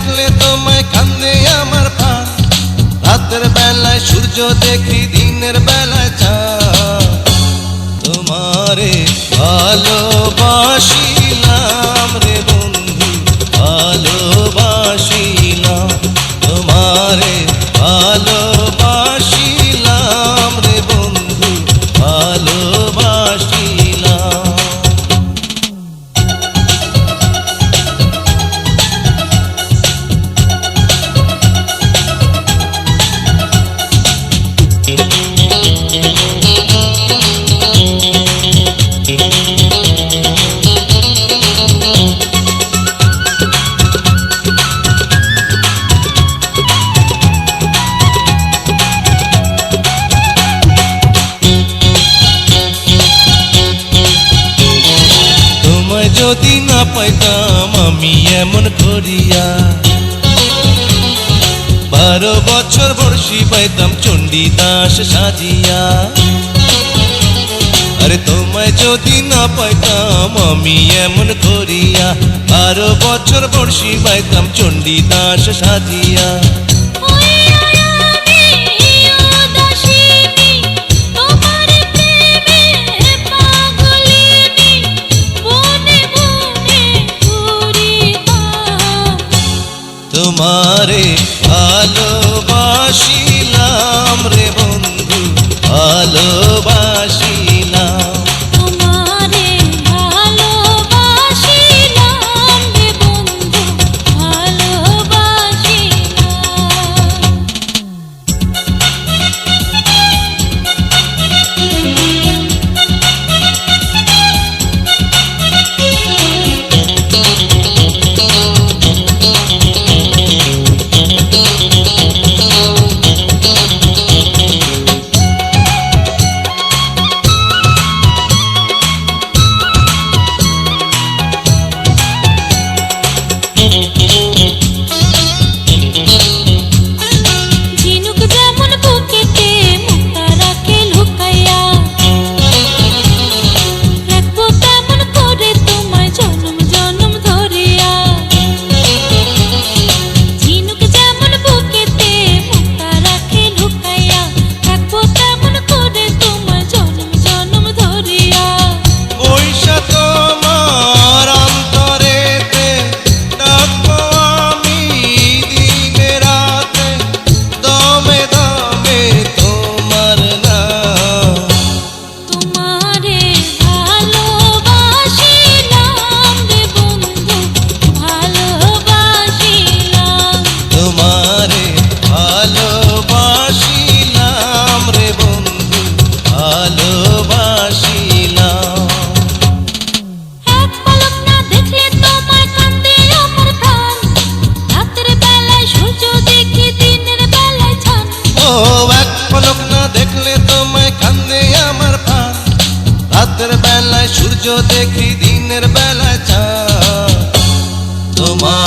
দেখলে তোমায় কান্দে আমার প্রাণ। রাতের বেলায় সূর্য দেখি, দিনের বেলায় চাঁদ। তোমারে ভালোবাসিলাম রে বন্ধু, ভালোবাসিলাম। তোমারে ভালোবাসিলাম রে বন্ধু, ভালোবাসিলাম। যদি না পাইতাম আমি এমন করিয়া, 12 বছর বর্ষি পাইতাম চণ্ডীদাস সাজিয়া। আরে তোমায় যদি না পাইতাম আমি এমন করিয়া, 12 বছর বর্ষি পাইতাম চণ্ডীদাস সাজিয়া। তোমারে ভালোবাসিলাম রে বন্ধু, ভালোবাসিলাম। তোমারে ভালোবাসিলাম রে বন্ধু, ঝিনুক যেমন বুকেতে মুক্তা রাখে লুকাইয়া, রাখবো তেমন করে তোমায় জনম জনম ধরিয়া। ঝিনুক যেমন বুকেতে মুক্তা রাখে লুকাইয়া, রাখবো তেমন করে তোমায় জনম জনম ধরিয়া। পয়সা তোমার অন্তরেতে ডাকবো আমি দিনে রাতে, দমে দমে তোমার নাম। তোমারে ভালোবাসিলাম রে বন্ধু, ভালোবাসিলাম। তোমারে ভালোবাসিলাম রে বন্ধু, ভালোবাসিলাম। এক পলক না দেখলে তোমায় কান্দে আমার প্রাণ। রাতের বেলায় সূর্য দেখি, দিনের বেলায় চাঁদ। ও এক পলক না দেখলে তোমায় কান্দে আমার প্রাণ। রাতের বেলায় সূর্য দেখি, দিনের বেলায় চাঁদ। তোমার